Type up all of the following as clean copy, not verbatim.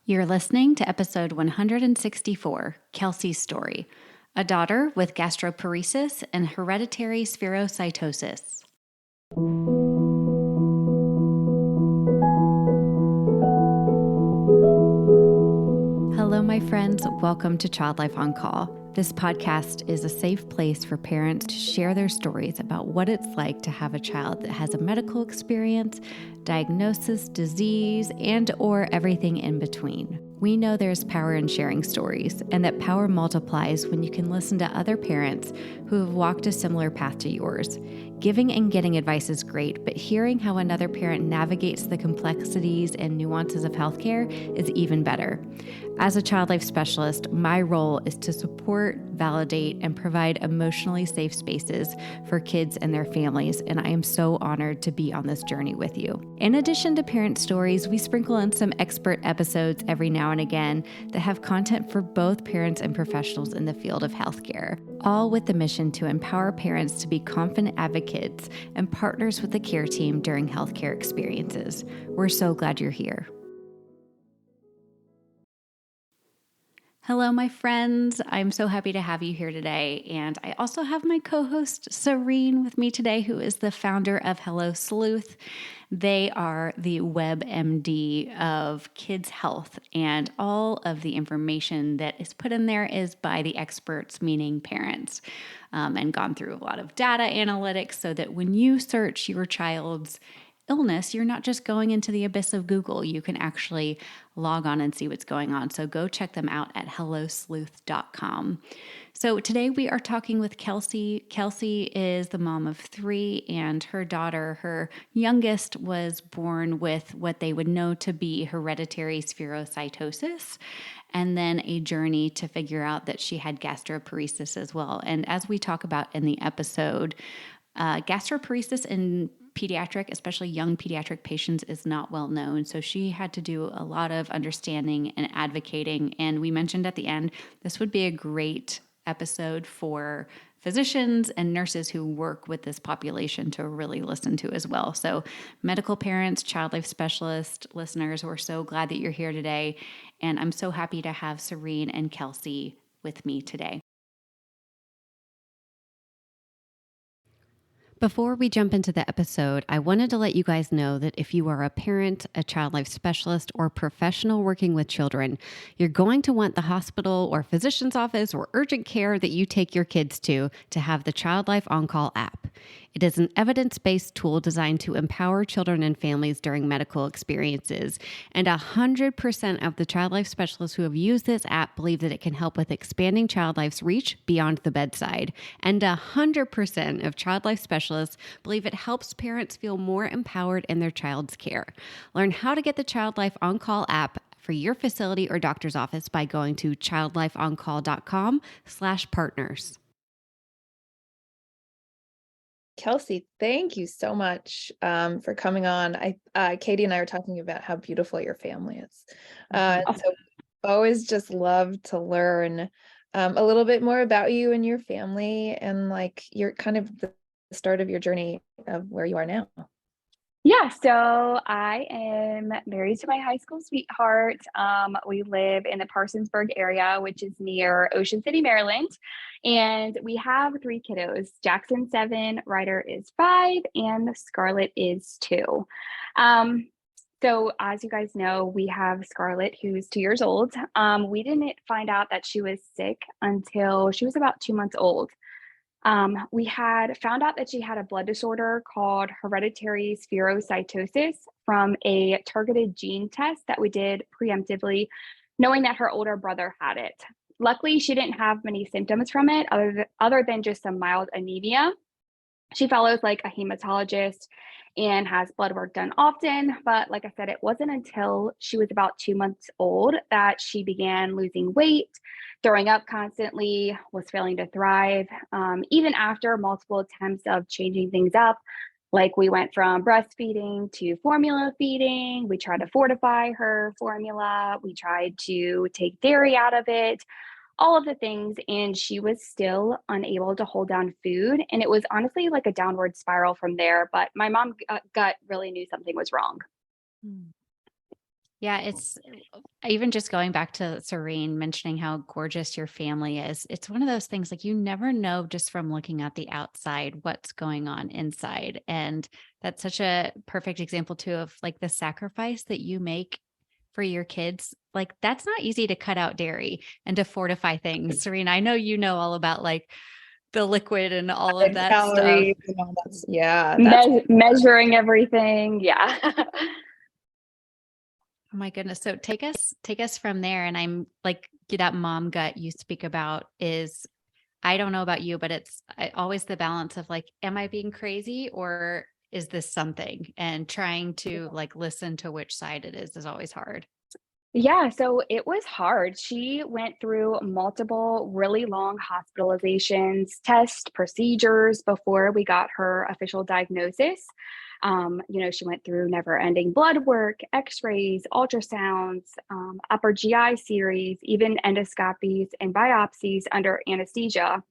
You're listening to episode 164, Kelsey's Story, a daughter with gastroparesis and hereditary spherocytosis. Hello, my friends. Welcome to Child Life on Call. This podcast is a safe place for parents to share their stories about what it's like to have a child that has a medical experience, diagnosis, disease, and or everything in between. We know there's power in sharing stories, and that power multiplies when you can listen to other parents who have walked a similar path to yours. Giving and getting advice is great, but hearing how another parent navigates the complexities and nuances of healthcare is even better. As a child life specialist, my role is to support, validate, and provide emotionally safe spaces for kids and their families, and I am so honored to be on this journey with you. In addition to parent stories, we sprinkle in some expert episodes every now and again that have content for both parents and professionals in the field of healthcare, all with the mission to empower parents to be confident advocates and partners with the care team during healthcare experiences. We're so glad you're here. Hello, my friends. I'm so happy to have you here today. And I also have my co-host, Serheen, with me today, who is the founder of Hello Sleuth. They are the WebMD of kids' health, and all of the information that is put in there is by the experts, meaning parents, and gone through a lot of data analytics so that when you search your child's illness, you're not just going into the abyss of Google. You can actually log on and see what's going on. So go check them out at hellosleuth.com. So today we are talking with Kelsey. Kelsey is the mom of 3, and her daughter, her youngest, was born with what they would know to be hereditary spherocytosis, and then a journey to figure out that she had gastroparesis as well. And as we talk about in the episode, gastroparesis in pediatric, especially young pediatric patients, is not well known. So she had to do a lot of understanding and advocating. And we mentioned at the end, this would be a great episode for physicians and nurses who work with this population to really listen to as well. So medical parents, child life specialist listeners, we're so glad that you're here today. And I'm so happy to have Serheen and Kelsey with me today. Before we jump into the episode, I wanted to let you guys know that if you are a parent, a child life specialist, or professional working with children, you're going to want the hospital or physician's office or urgent care that you take your kids to have the Child Life On Call app. It is an evidence-based tool designed to empower children and families during medical experiences. And 100% of the child life specialists who have used this app believe that it can help with expanding child life's reach beyond the bedside. And 100% of child life specialists believe it helps parents feel more empowered in their child's care. Learn how to get the Child Life On Call app for your facility or doctor's office by going to childlifeoncall.com/partners. Kelsey, thank you so much for coming on. Katie and I were talking about how beautiful your family is. So always just love to learn a little bit more about you and your family, and like your kind of the start of your journey of where you are now. Yeah, so I am married to my high school sweetheart. We live in the Parsonsburg area, which is near Ocean City, Maryland. And we have 3 kiddos. Jackson's 7, Ryder is 5, and Scarlett is 2. So as you guys know, we have Scarlett, who's 2 years old. We didn't find out that she was sick until she was about 2 months old. We had found out that she had a blood disorder called hereditary spherocytosis from a targeted gene test that we did preemptively, knowing that her older brother had it. Luckily, she didn't have many symptoms from it other than just some mild anemia. She follows like a hematologist and has blood work done often. But like I said, it wasn't until she was about 2 months old that she began losing weight, throwing up constantly, was failing to thrive. Even after multiple attempts of changing things up, like we went from breastfeeding to formula feeding. We tried to fortify her formula. We tried to take dairy out of it, all of the things, and she was still unable to hold down food. And it was honestly like a downward spiral from there. But my mom gut really knew something was wrong. Yeah, it's even just going back to Serene mentioning how gorgeous your family is. It's one of those things like you never know just from looking at the outside what's going on inside. And that's such a perfect example too of like the sacrifice that you make for your kids. Like that's not easy to cut out dairy and to fortify things. Serene, I know you know all about like the liquid and all of And that stuff. calories and all that. Yeah, that's Measuring everything. Yeah. Oh my goodness. So take us from there. And I'm like that mom gut you speak about is I don't know about you, but it's always the balance of like, am I being crazy or is this something? And trying to like listen to which side it is always hard. Yeah, so it was hard. She went through multiple really long hospitalizations, tests, procedures before we got her official diagnosis. She went through never ending blood work, x rays, ultrasounds, upper GI series, even endoscopies and biopsies under anesthesia.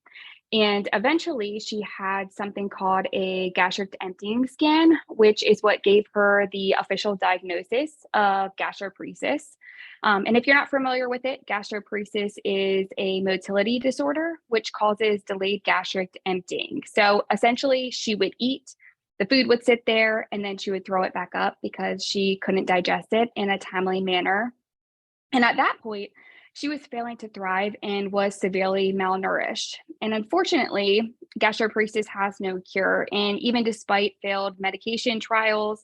And eventually, she had something called a gastric emptying scan, which is what gave her the official diagnosis of gastroparesis. And if you're not familiar with it, gastroparesis is a motility disorder, which causes delayed gastric emptying. So essentially, she would eat, the food would sit there, and then she would throw it back up because she couldn't digest it in a timely manner. And at that point, she was failing to thrive and was severely malnourished. And unfortunately, gastroparesis has no cure. And even despite failed medication trials,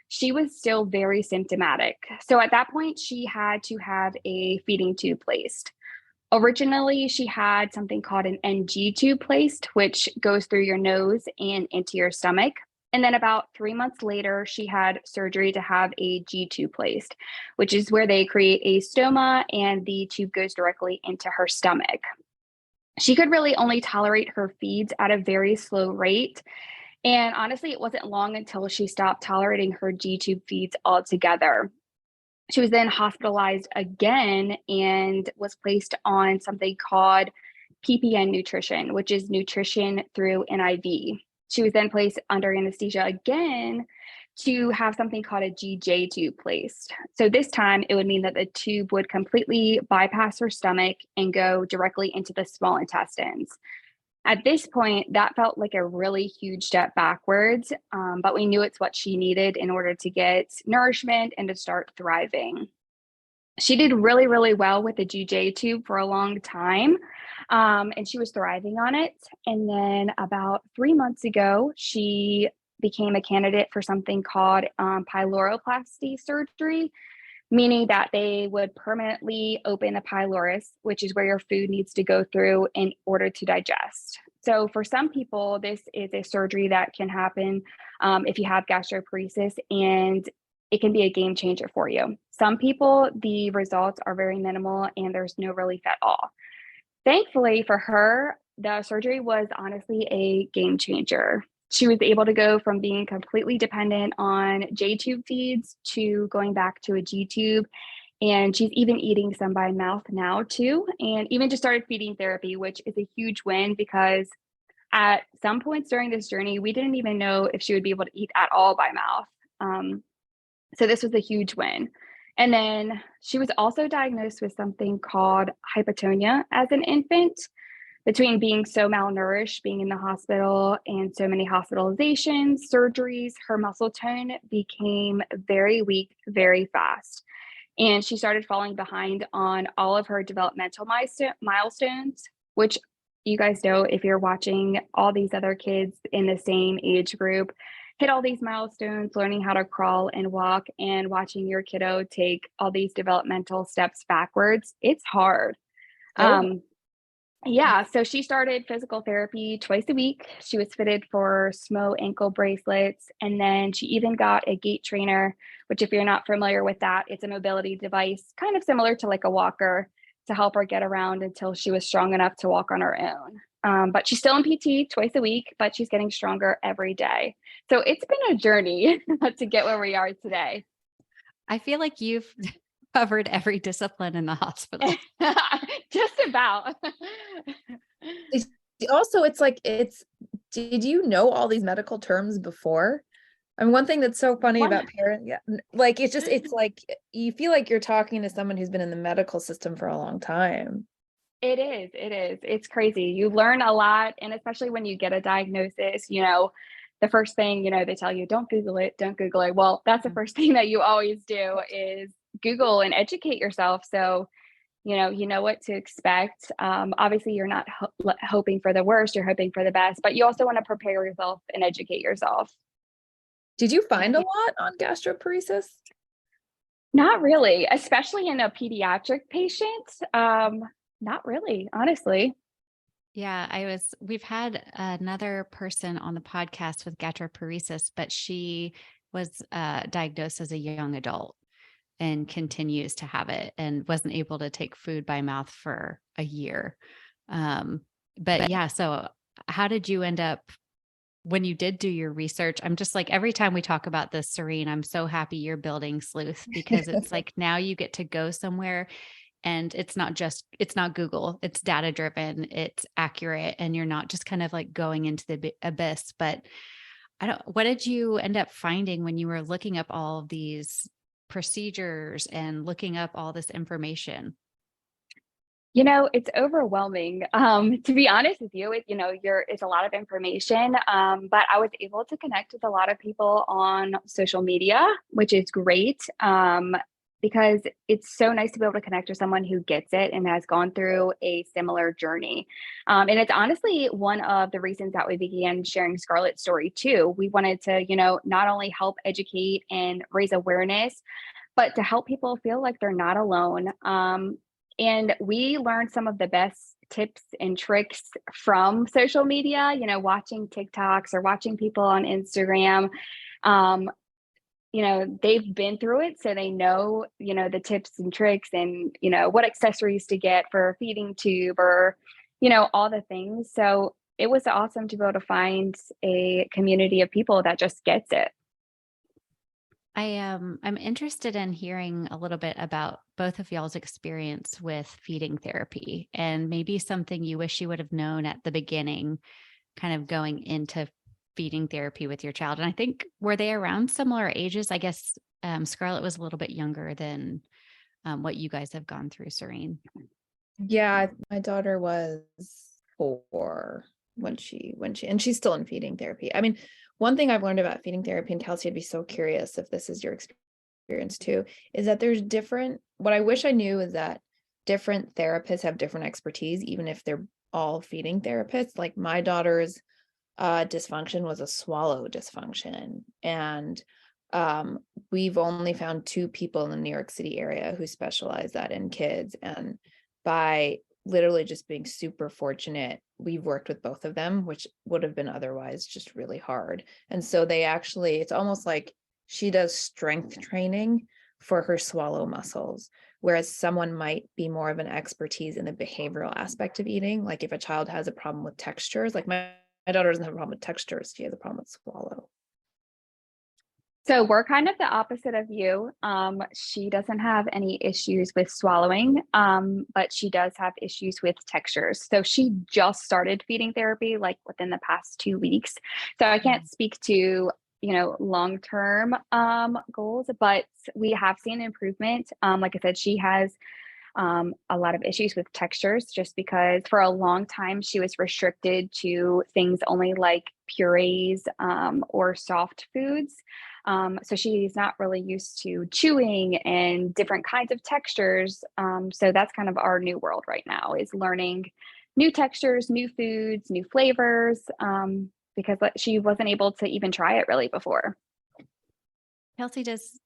she was still very symptomatic. So at that point, she had to have a feeding tube placed. Originally, she had something called an NG tube placed, which goes through your nose and into your stomach. And then about 3 months later, she had surgery to have a G tube placed, which is where they create a stoma and the tube goes directly into her stomach. She could really only tolerate her feeds at a very slow rate. And honestly, it wasn't long until she stopped tolerating her G tube feeds altogether. She was then hospitalized again and was placed on something called PPN nutrition, which is nutrition through an IV. She was then placed under anesthesia again to have something called a GJ tube placed. So this time it would mean that the tube would completely bypass her stomach and go directly into the small intestines. At this point, that felt like a really huge step backwards, but we knew it's what she needed in order to get nourishment and to start thriving. She did really, really well with the GJ tube for a long time, and she was thriving on it. And then about 3 months ago, she became a candidate for something called pyloroplasty surgery, meaning that they would permanently open the pylorus, which is where your food needs to go through in order to digest. So for some people, this is a surgery that can happen if you have gastroparesis, and it can be a game changer for you. Some people, the results are very minimal and there's no relief at all. Thankfully for her, the surgery was honestly a game changer. She was able to go from being completely dependent on J tube feeds to going back to a G tube. And she's even eating some by mouth now too. And even just started feeding therapy, which is a huge win because at some points during this journey, we didn't even know if she would be able to eat at all by mouth. So this was a huge win. And then she was also diagnosed with something called hypotonia as an infant. Between being so malnourished, being in the hospital, and so many hospitalizations, surgeries, her muscle tone became very weak very fast. And she started falling behind on all of her developmental milestones, which you guys know if you're watching all these other kids in the same age group hit all these milestones, learning how to crawl and walk, and watching your kiddo take all these developmental steps backwards, it's hard. so Yeah, so she started physical therapy twice a week. She was fitted for SMO ankle bracelets, and then she even got a gait trainer, which if you're not familiar with that, it's a mobility device, kind of similar to like a walker to help her get around until she was strong enough to walk on her own. But she's still in PT twice a week, but she's getting stronger every day. So it's been a journey to get where we are today. I feel like you've covered every discipline in the hospital. Just about. also, it's like did you know all these medical terms before? I mean, one thing that's so funny One, about like, it's like, you feel like you're talking to someone who's been in the medical system for a long time. it is, it is. It's crazy. You learn a lot, and especially when you get a diagnosis, the first thing, they tell you, don't Google it, don't Google it. Well, that's the first thing that you always do is Google and educate yourself. So, you know what to expect. Obviously, you're not hoping for the worst, you're hoping for the best, but you also want to prepare yourself and educate yourself. Did you find a lot on gastroparesis? Not really, especially in a pediatric patient. Not really, honestly. Yeah, we've had another person on the podcast with gastroparesis, but she was diagnosed as a young adult and continues to have it and wasn't able to take food by mouth for a year. But yeah, so how did you end up when you did do your research? I'm just like, every time we talk about this, Serheen, I'm so happy you're building Sleuth, because it's like now you get to go somewhere and it's not Google, it's data driven, it's accurate, and you're not just kind of like going into the abyss. But what did you end up finding when you were looking up all of these procedures and looking up all this information? It's overwhelming. To be honest with you, it's a lot of information. But I was able to connect with a lot of people on social media, which is great. Because it's so nice to be able to connect with someone who gets it and has gone through a similar journey. And it's honestly one of the reasons that we began sharing Scarlett's story too. We wanted to, not only help educate and raise awareness, but to help people feel like they're not alone. And we learned some of the best tips and tricks from social media, watching TikToks or watching people on Instagram. They've been through it, so they know, the tips and tricks and, what accessories to get for a feeding tube or, all the things. So it was awesome to be able to find a community of people that just gets it. I'm interested in hearing a little bit about both of y'all's experience with feeding therapy, and maybe something you wish you would have known at the beginning, kind of going into feeding therapy with your child. And I think, were they around similar ages? I guess Scarlett was a little bit younger than what you guys have gone through, Serheen. Yeah, my daughter was 4 when and she's still in feeding therapy. I mean, one thing I've learned about feeding therapy, and Kelsey, I'd be so curious if this is your experience too, is that what I wish I knew is that different therapists have different expertise, even if they're all feeding therapists. Like my daughter's dysfunction was a swallow dysfunction. And we've only found 2 people in the New York City area who specialize that in kids. And by literally just being super fortunate, we've worked with both of them, which would have been otherwise just really hard. And so it's almost like she does strength training for her swallow muscles, whereas someone might be more of an expertise in the behavioral aspect of eating. Like if a child has a problem with textures, like my daughter doesn't have a problem with textures, she has a problem with swallow. So we're kind of the opposite of you. She doesn't have any issues with swallowing, but she does have issues with textures. So she just started feeding therapy like within the past 2 weeks. So I can't speak to, long-term goals, but we have seen improvement. Like I said, she has a lot of issues with textures just because for a long time she was restricted to things only like purees or soft foods. So she's not really used to chewing and different kinds of textures. So that's kind of our new world right now, is learning new textures, new foods, new flavors, because she wasn't able to even try it really before. Kelsey, does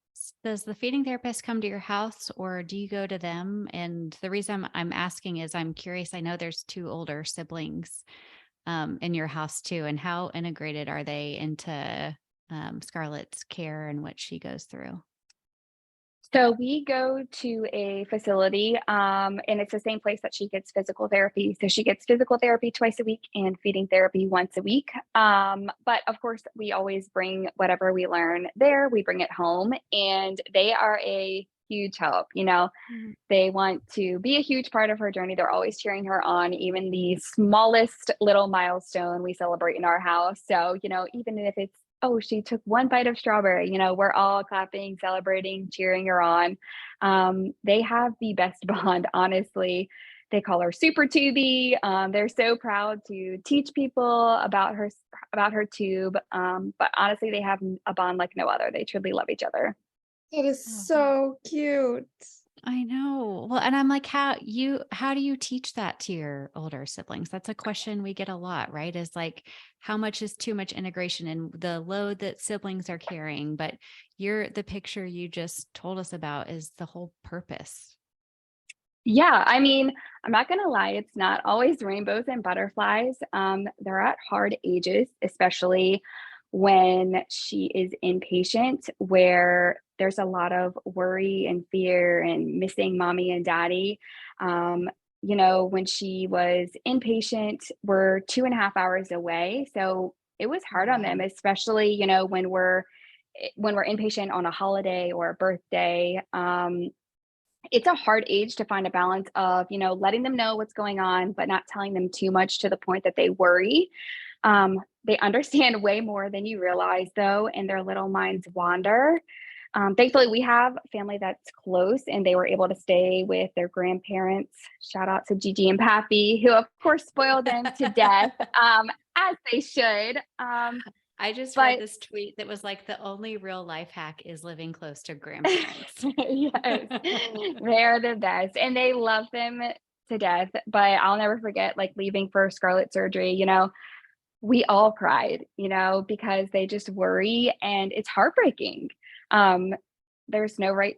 the feeding therapist come to your house, or do you go to them? And the reason I'm asking is I'm curious. I know there's 2 older siblings in your house too, and how integrated are they into Scarlett's care and what she goes through? So we go to a facility, and it's the same place that she gets physical therapy. So she gets physical therapy twice a week and feeding therapy once a week. But of course, we always bring whatever we learn there, we bring it home, and they are a huge help. They want to be a huge part of her journey. They're always cheering her on, even the smallest little milestone we celebrate in our house. So, even if it's oh, she took one bite of strawberry. We're all clapping, celebrating, cheering her on. They have the best bond, honestly. They call her Super Tubi. They're so proud to teach people about her tube. But honestly, they have a bond like no other. They truly love each other. That is Oh, so cute. I know. Well, and I'm like, how do you teach that to your older siblings? That's a question we get a lot, right? Is like, how much is too much integration and the load that siblings are carrying? But the picture you just told us about is the whole purpose. Yeah, I mean, I'm not gonna lie, it's not always rainbows and butterflies. They're at hard ages, especially when she is inpatient, where there's a lot of worry and fear and missing mommy and daddy. Um, when she was inpatient, we're 2.5 hours away. So it was hard on them, Wow. especially, when we're inpatient on a holiday or a birthday. It's a hard age to find a balance of, letting them know what's going on, but not telling them too much to the point that they worry. They understand way more than you realize, though, and their little minds wander. Thankfully, we have family that's close and they were able to stay with their grandparents. Shout out to Gigi and Pappy, who, of course, spoiled them to death, as they should. I just read But this tweet that was like, the only real life hack is living close to grandparents. yes, they're the best, and they love them to death. But I'll never forget, like, leaving for Scarlett surgery. We all cried, because they just worry, and it's heartbreaking. Um, there's no right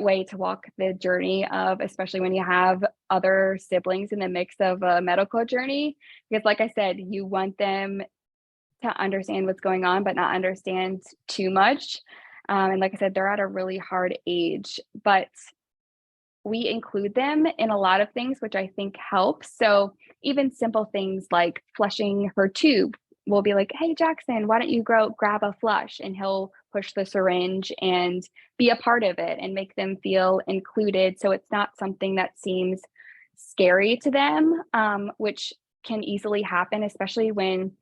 way to walk the journey of, especially when you have other siblings in the mix of a medical journey. Because, like I said, you want them to understand what's going on, but not understand too much. And like I said, they're at a really hard age, but we include them in a lot of things, which I think helps. So even simple things like flushing her tube, we'll be like, hey, Jackson, why don't you grab a flush? And he'll push the syringe and be a part of it and make them feel included. So it's not something that seems scary to them, which can easily happen, especially when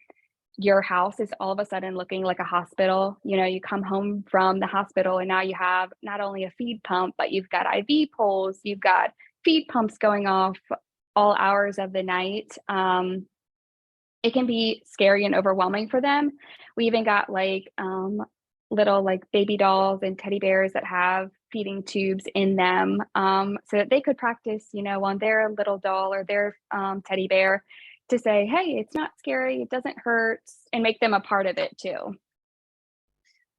your house is all of a sudden looking like a hospital. You come home from the hospital and now you have not only a feed pump, but you've got IV poles, you've got feed pumps going off all hours of the night. It can be scary and overwhelming for them. We even got little like baby dolls and teddy bears that have feeding tubes in them, so that they could practice, on their little doll or their teddy bear to say, hey, it's not scary, it doesn't hurt, and make them a part of it too.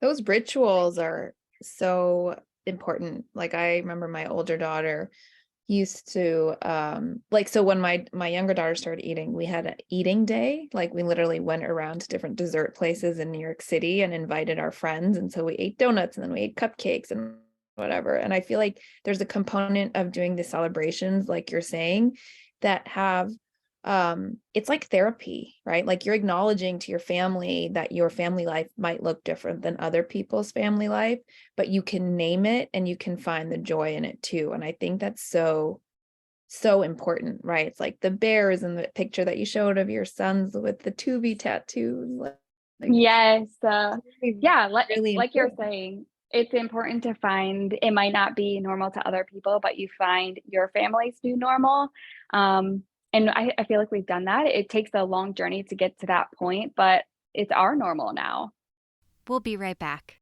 Those rituals are so important. Like I remember my older daughter used to so when my younger daughter started eating, we had an eating day. Like we literally went around to different dessert places in New York City and invited our friends, and so we ate donuts and then we ate cupcakes and whatever. And I feel like there's a component of doing the celebrations, like you're saying, that have it's like therapy, right? Like you're acknowledging to your family that your family life might look different than other people's family life, but you can name it and you can find the joy in it too. And I think that's so important, right? It's like the bears in the picture that you showed of your sons with the Tubi tattoos. Yes, yeah, really like you're important. saying, it's important to find, it might not be normal to other people, but you find your family's new normal. And I feel like we've done that. It takes a long journey to get to that point, but it's our normal now. We'll be right back.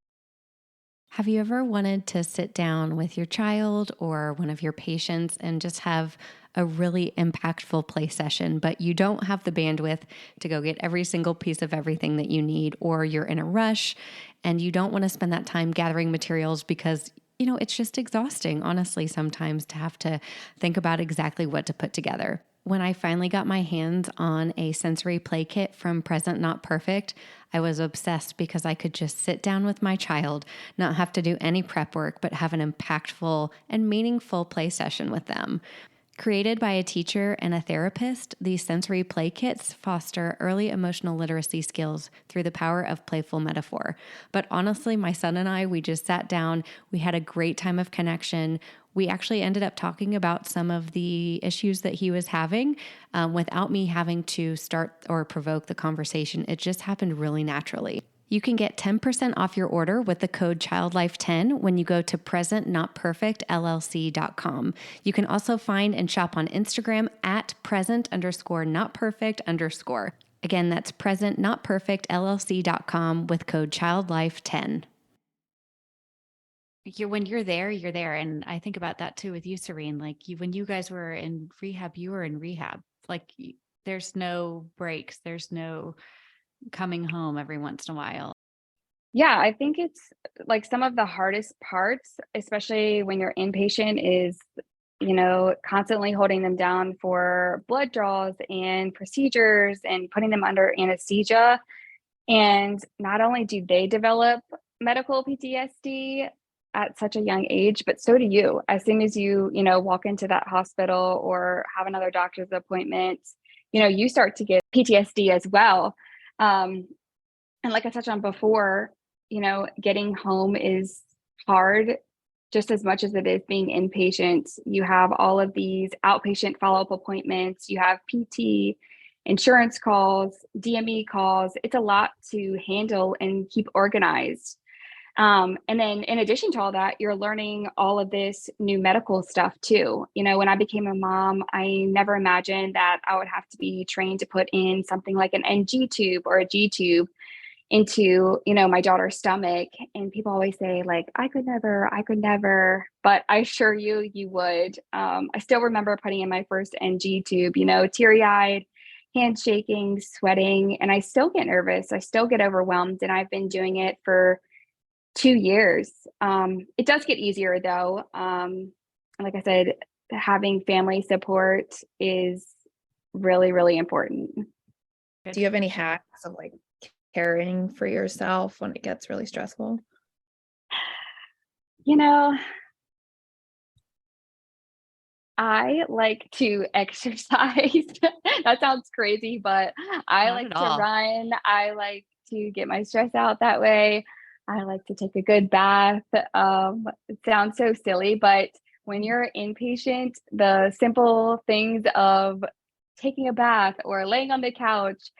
Have you ever wanted to sit down with your child or one of your patients and just have a really impactful play session, but you don't have the bandwidth to go get every single piece of everything that you need, or you're in a rush and you don't want to spend that time gathering materials because it's just exhausting, honestly, sometimes to have to think about exactly what to put together. When I finally got my hands on a sensory play kit from Present Not Perfect, I was obsessed because I could just sit down with my child, not have to do any prep work, but have an impactful and meaningful play session with them. Created by a teacher and a therapist, these sensory play kits foster early emotional literacy skills through the power of playful metaphor. But honestly, my son and I, we just sat down, we had a great time of connection. we actually ended up talking about some of the issues that he was having without me having to start or provoke the conversation. It just happened really naturally. You can get 10% off your order with the code CHILDLIFE10 when you go to present.notperfectllc.com. You can also find and shop on Instagram at present_notperfect_. Again, that's present.notperfectllc.com with code CHILDLIFE10. When you're there, you're there. And I think about that too with you, Serheen. Like when you guys were in rehab, you were in rehab. Like there's no breaks. There's no coming home every once in a while. Yeah, I think it's like some of the hardest parts, especially when you're inpatient, is, constantly holding them down for blood draws and procedures and putting them under anesthesia. And not only do they develop medical PTSD at such a young age, but so do you. As soon as you, walk into that hospital or have another doctor's appointment, you start to get PTSD as well. And like I touched on before, getting home is hard just as much as it is being inpatient. You have all of these outpatient follow-up appointments, you have PT, insurance calls, DME calls. It's a lot to handle and keep organized. And then in addition to all that, you're learning all of this new medical stuff too. When I became a mom, I never imagined that I would have to be trained to put in something like an NG tube or a G tube into, my daughter's stomach. And people always say like, I could never, but I assure you, you would. I still remember putting in my first NG tube, teary-eyed, handshaking, sweating, and I still get nervous. I still get overwhelmed. And I've been doing it for 2 years. It does get easier though. Like I said, having family support is really, really important. Do you have any hacks of like caring for yourself when it gets really stressful? I like to exercise. That sounds crazy, but I Not like at to all. run. I like to get my stress out that way. I like to take a good bath. It sounds so silly, but when you're inpatient, the simple things of taking a bath or laying on the couch,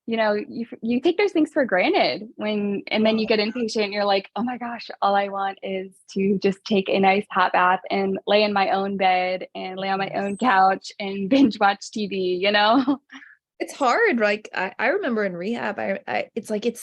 you take those things for granted and then you get inpatient and you're like, oh my gosh, all I want is to just take a nice hot bath and lay in my own bed and lay on my own couch and binge watch TV, It's hard. Like I remember in rehab, it's like,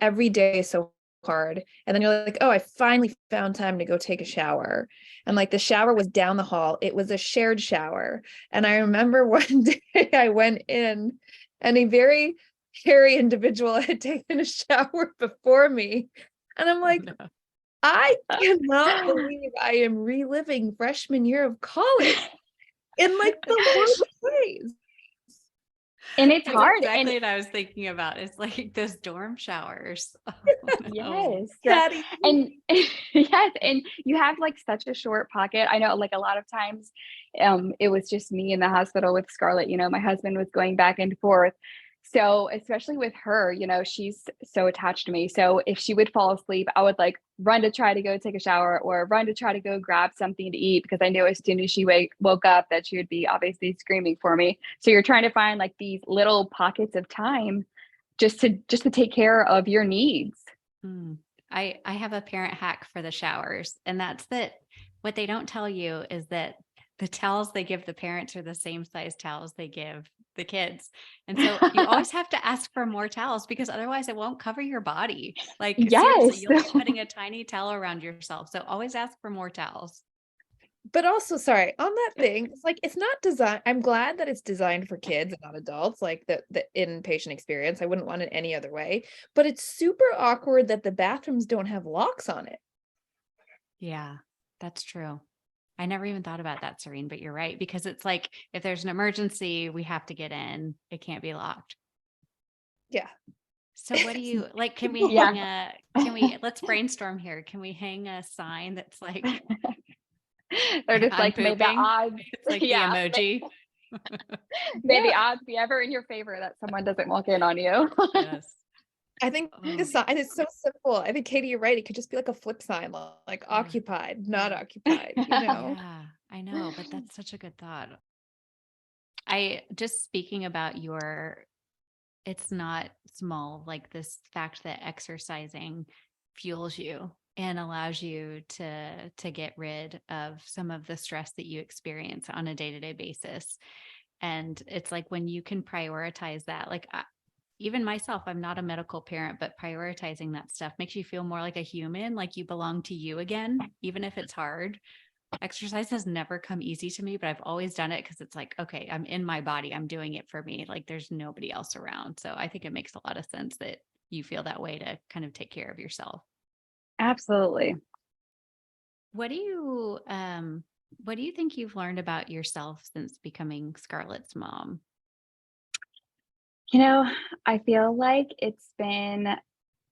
every day is so hard. And then you're like, oh, I finally found time to go take a shower. And like the shower was down the hall. It was a shared shower. And I remember one day I went in and a very hairy individual had taken a shower before me. And I'm like, No. I cannot believe I am reliving freshman year of college in like the worst ways. And it's That's hard. exactly what I was thinking about. It's like those dorm showers. Oh, no. Yes. And yes, and you have like such a short pocket. I know like a lot of times it was just me in the hospital with Scarlett, my husband was going back and forth. So especially with her, she's so attached to me. So if she would fall asleep, I would like run to try to go take a shower or run to try to go grab something to eat because I knew as soon as she woke up that she would be obviously screaming for me. So you're trying to find like these little pockets of time just to take care of your needs. I have a parent hack for the showers, and that's that what they don't tell you is that the towels they give the parents are the same size towels they give the kids. And so you always have to ask for more towels because otherwise it won't cover your body. Like seriously, Yes. you'll be putting a tiny towel around yourself. So always ask for more towels. But also, sorry, on that thing, it's like it's not designed. I'm glad that it's designed for kids and not adults, like the inpatient experience. I wouldn't want it any other way. But it's super awkward that the bathrooms don't have locks on it. Yeah, that's true. I never even thought about that, Serheen, but you're right. Because it's like, if there's an emergency, we have to get in. It can't be locked. Yeah. So what do you like? Can we hang let's brainstorm here. Can we hang a sign that's like, they're just I'm like, may the pooping? odds, It's like the emoji. may the odds be ever in your favor that someone doesn't walk in on you. Yes. I think the sign is so simple. I think, Katie, you're right. It could just be like a flip sign, like Yeah. occupied, not occupied, you know? Yeah, I know, but that's such a good thought. I just speaking about it's not small, like this fact that exercising fuels you and allows you to get rid of some of the stress that you experience on a day-to-day basis. And it's like when you can prioritize that, like even myself, I'm not a medical parent, but prioritizing that stuff makes you feel more like a human, like you belong to you again, even if it's hard. Exercise has never come easy to me, but I've always done it because it's like, okay, I'm in my body. I'm doing it for me. Like there's nobody else around. So I think it makes a lot of sense that you feel that way to kind of take care of yourself. Absolutely. What do you think you've learned about yourself since becoming Scarlett's mom? I feel like it's been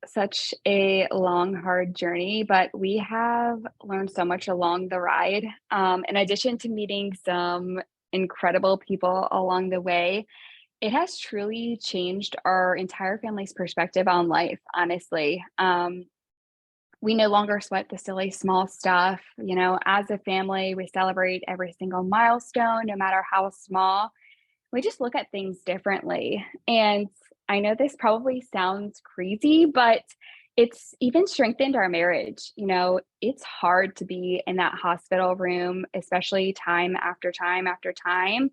such a long, hard journey, but we have learned so much along the ride. In addition to meeting some incredible people along the way, it has truly changed our entire family's perspective on life, honestly. We no longer sweat the silly small stuff. As a family, we celebrate every single milestone, no matter how small. We just look at things differently. And I know this probably sounds crazy, but it's even strengthened our marriage. It's hard to be in that hospital room, especially time after time after time.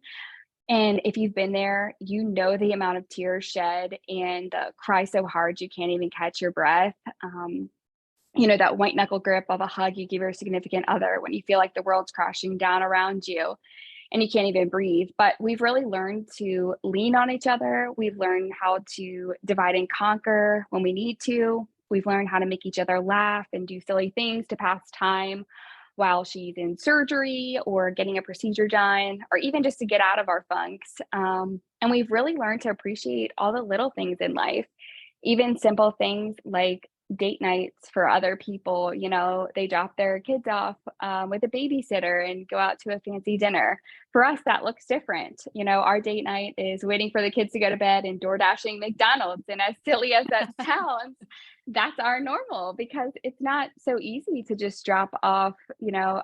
And if you've been there, you know the amount of tears shed and cry so hard you can't even catch your breath. That white knuckle grip of a hug you give your significant other when you feel like the world's crashing down around you and you can't even breathe. But we've really learned to lean on each other. We've learned how to divide and conquer when we need to. We've learned how to make each other laugh and do silly things to pass time while she's in surgery or getting a procedure done, or even just to get out of our funks. And we've really learned to appreciate all the little things in life, even simple things like date nights for other people. They drop their kids off with a babysitter and go out to a fancy dinner. For us, that looks different. Our date night is waiting for the kids to go to bed and door dashing McDonald's. And as silly as that sounds, that's our normal because it's not so easy to just drop off,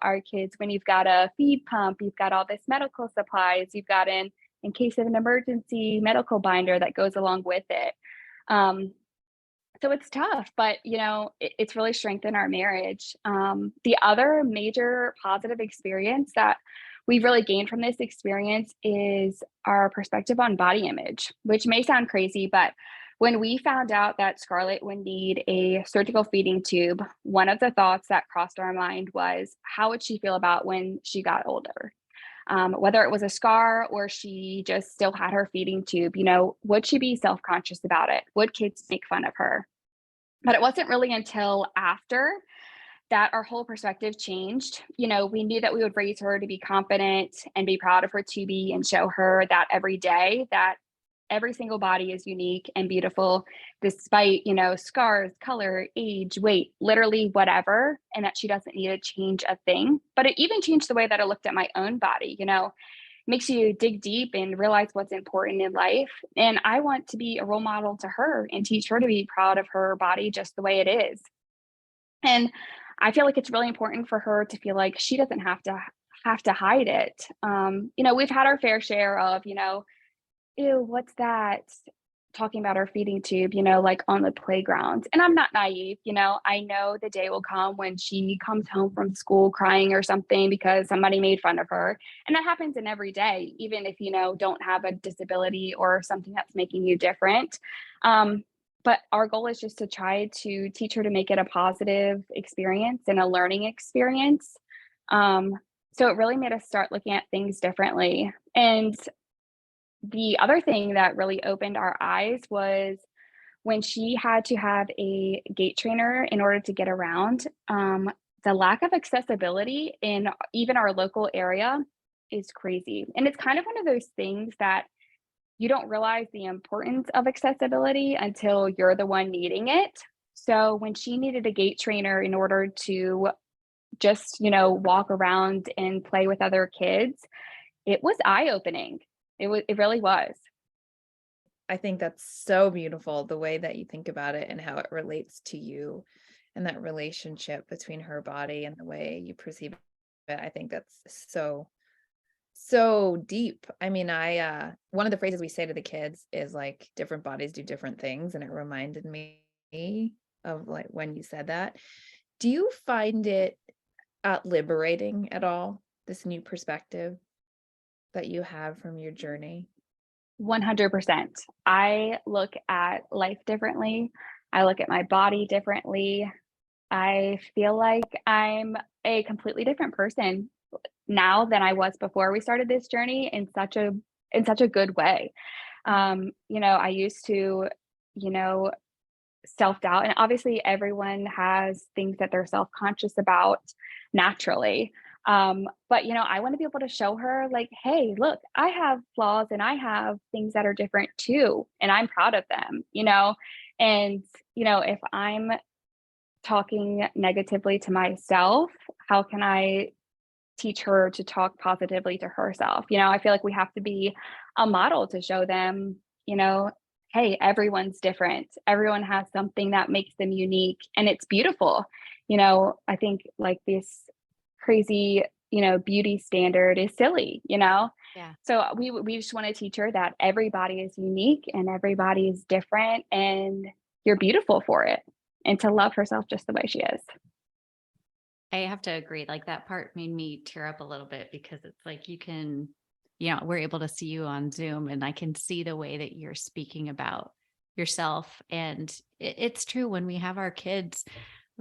our kids when you've got a feed pump, you've got all this medical supplies, you've got in case of an emergency medical binder that goes along with it. So it's tough, but it's really strengthened our marriage. The other major positive experience that we've really gained from this experience is our perspective on body image, which may sound crazy, but when we found out that Scarlett would need a surgical feeding tube, one of the thoughts that crossed our mind was, how would she feel about when she got older? Whether it was a scar or she just still had her feeding tube, would she be self-conscious about it? Would kids make fun of her? But it wasn't really until after that our whole perspective changed. We knew that we would raise her to be confident and be proud of her to be and show her that every day that every single body is unique and beautiful, despite, scars, color, age, weight, literally whatever, and that she doesn't need to change a thing. But it even changed the way that I looked at my own body. Makes you dig deep and realize what's important in life. And I want to be a role model to her and teach her to be proud of her body just the way it is. And I feel like it's really important for her to feel like she doesn't have to hide it. We've had our fair share of, ew, what's that? Talking about our feeding tube, like on the playground. And I'm not naive, I know the day will come when she comes home from school crying or something because somebody made fun of her. And that happens in every day, even if, don't have a disability or something that's making you different. But our goal is just to try to teach her to make it a positive experience and a learning experience. So it really made us start looking at things differently. And the other thing that really opened our eyes was when she had to have a gait trainer in order to get around. The lack of accessibility in even our local area is crazy. And it's kind of one of those things that you don't realize the importance of accessibility until you're the one needing it. So when she needed a gait trainer in order to just, walk around and play with other kids, it was eye-opening. It really was. I think that's so beautiful, the way that you think about it and how it relates to you and that relationship between her body and the way you perceive it. I think that's so deep. I mean, one of the phrases we say to the kids is like different bodies do different things, and it reminded me of like when you said that. Do you find it liberating at all, this new perspective that you have from your journey? 100%. I look at life differently. I look at my body differently. I feel like I'm a completely different person now than I was before we started this journey in such a good way. I used to, you know, self-doubt, and obviously everyone has things that they're self-conscious about naturally. But I want to be able to show her like, hey, look, I have flaws and I have things that are different too, and I'm proud of them, and if I'm talking negatively to myself, how can I teach her to talk positively to herself? I feel like we have to be a model to show them, hey, everyone's different. Everyone has something that makes them unique and it's beautiful. I think like this crazy, beauty standard is silly, Yeah. So we just want to teach her that everybody is unique and everybody is different and you're beautiful for it, and to love herself just the way she is. I have to agree. Like that part made me tear up a little bit because it's like we're able to see you on Zoom and I can see the way that you're speaking about yourself. And it's true, when we have our kids,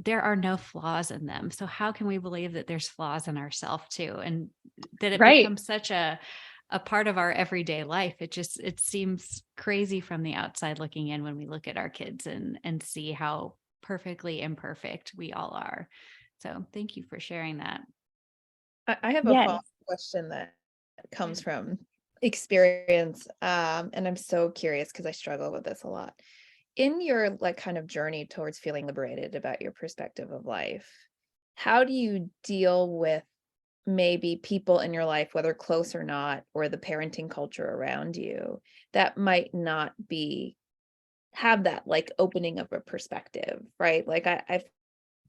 there are no flaws in them. So how can we believe that there's flaws in ourselves too? And that it Right. becomes such a part of our everyday life. It seems crazy from the outside looking in when we look at our kids and see how perfectly imperfect we all are. So thank you for sharing that. I have a Yes. follow-up question that comes from experience. And I'm so curious because I struggle with this a lot. In your like kind of journey towards feeling liberated about your perspective of life, how do you deal with maybe people in your life, whether close or not, or the parenting culture around you that might not have that like opening of a perspective, right? Like I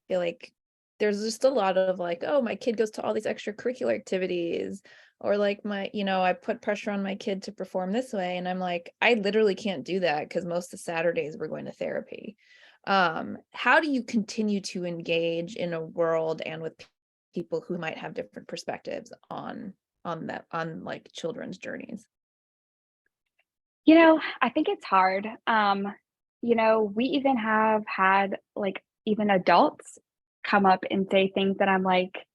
feel like there's just a lot of like, oh, my kid goes to all these extracurricular activities, or like I put pressure on my kid to perform this way. And I'm like, I literally can't do that because most of Saturdays we're going to therapy. How do you continue to engage in a world and with people who might have different perspectives on like children's journeys? I think it's hard. We even have had like even adults come up and say things that I'm like,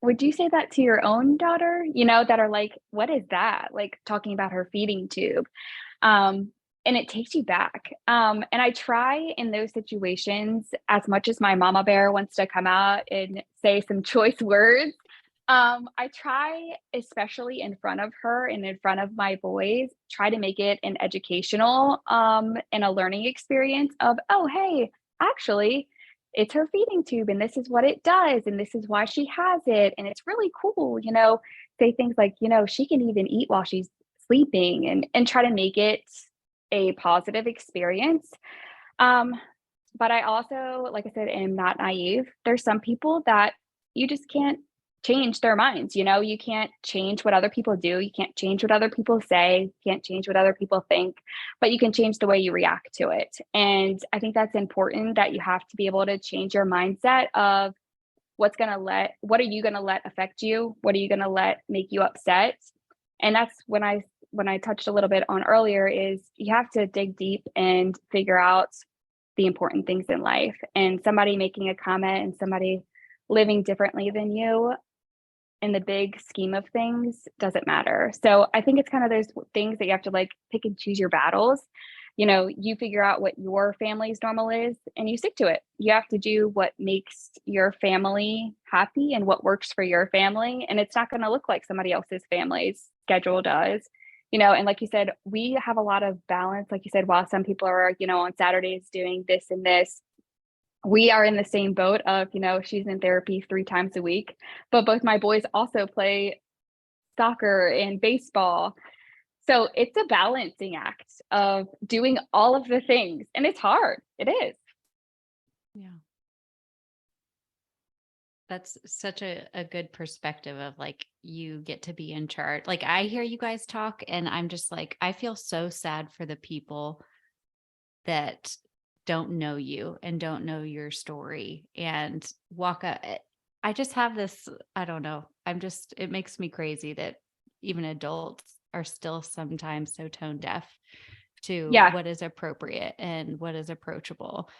would you say that to your own daughter? That are like, what is that? Like talking about her feeding tube. And it takes you back. And I try in those situations, as much as my mama bear wants to come out and say some choice words, I try, especially in front of her and in front of my boys, try to make it an educational and a learning experience of, oh, hey, actually, it's her feeding tube and this is what it does and this is why she has it. And it's really cool, say things like, she can even eat while she's sleeping, and try to make it a positive experience. But I also, like I said, am not naive. There's some people that you just can't change their minds. You can't change what other people do. You can't change what other people say. You can't change what other people think, but you can change the way you react to it. And I think that's important, that you have to be able to change your mindset of what are you going to let affect you? What are you going to let make you upset? And that's when I touched a little bit on earlier, is you have to dig deep and figure out the important things in life. And somebody making a comment and somebody living differently than you in the big scheme of things doesn't matter. So I think it's kind of those things that you have to like pick and choose your battles. You figure out what your family's normal is and you stick to it. You have to do what makes your family happy and what works for your family. And it's not going to look like somebody else's family's schedule does. And like you said, we have a lot of balance. Like you said, while some people are, on Saturdays doing this and this, we are in the same boat of, she's in therapy 3 times a week, but both my boys also play soccer and baseball. So it's a balancing act of doing all of the things, and it's hard. It is. Yeah. That's such a good perspective of like, you get to be in charge. Like, I hear you guys talk and I'm just like, I feel so sad for the people that don't know you and don't know your story and walk up. I just have this, I don't know. It makes me crazy that even adults are still sometimes so tone deaf to Yeah. what is appropriate and what is approachable.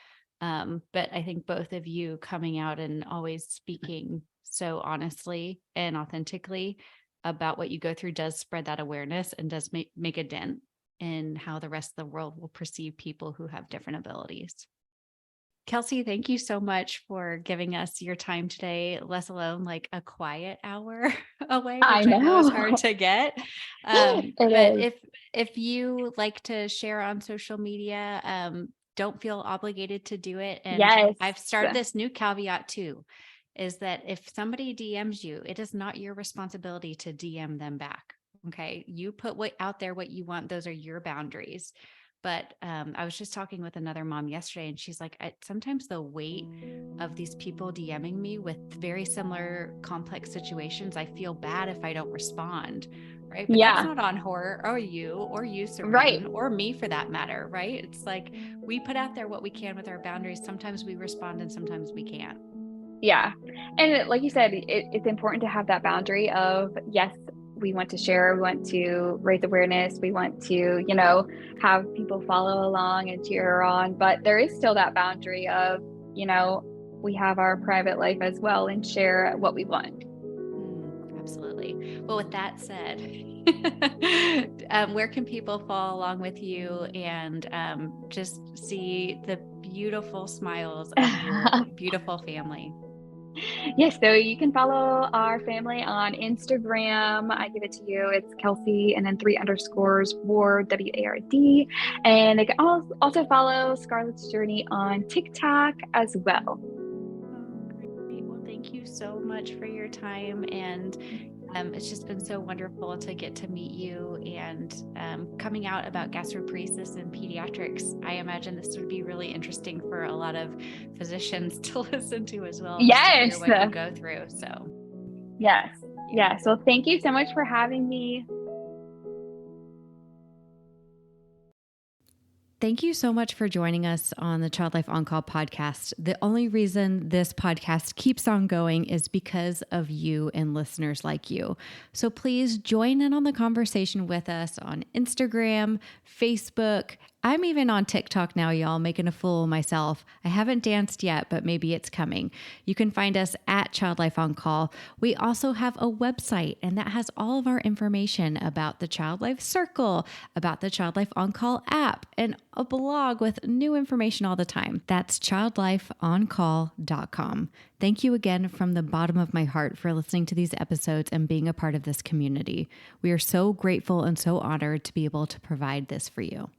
But I think both of you coming out and always speaking so honestly and authentically about what you go through does spread that awareness and does make a dent in how the rest of the world will perceive people who have different abilities. Kelsey, thank you so much for giving us your time today, let alone like a quiet hour away, which I know is hard to get. But if you like to share on social media, don't feel obligated to do it. And Yes. I've started this new caveat too, is that if somebody DMs you, it is not your responsibility to DM them back. Okay. You put out there what you want. Those are your boundaries. But I was just talking with another mom yesterday, and she's like, sometimes the weight of these people DMing me with very similar complex situations, I feel bad if I don't respond. Right. But that's not on her or you, Serheen, right, or me for that matter. Right. It's like we put out there what we can with our boundaries. Sometimes we respond and sometimes we can't. Yeah. And like you said, it's important to have that boundary of, yes, we want to share, we want to raise awareness, we want to, have people follow along and cheer on, but there is still that boundary of, we have our private life as well and share what we want. Absolutely. Well, with that said, where can people follow along with you and just see the beautiful smiles of your beautiful family? Yes, so you can follow our family on Instagram. I give it to you. It's Kelsey and then 3_ Ward, WARD. And they can also follow Scarlett's journey on TikTok as well. Oh, great. Well, thank you so much for your time. And it's just been so wonderful to get to meet you and coming out about gastroparesis and pediatrics. I imagine this would be really interesting for a lot of physicians to listen to as well. Yes. Just to hear what you go through. So, yes. Yes. Well, thank you so much for having me. Thank you so much for joining us on the Child Life On Call podcast. The only reason this podcast keeps on going is because of you and listeners like you. So please join in on the conversation with us on Instagram, Facebook. I'm even on TikTok now, y'all, making a fool of myself. I haven't danced yet, but maybe it's coming. You can find us at Child Life On Call. We also have a website, and that has all of our information about the Child Life Circle, about the Child Life On Call app, and a blog with new information all the time. That's childlifeoncall.com. Thank you again from the bottom of my heart for listening to these episodes and being a part of this community. We are so grateful and so honored to be able to provide this for you.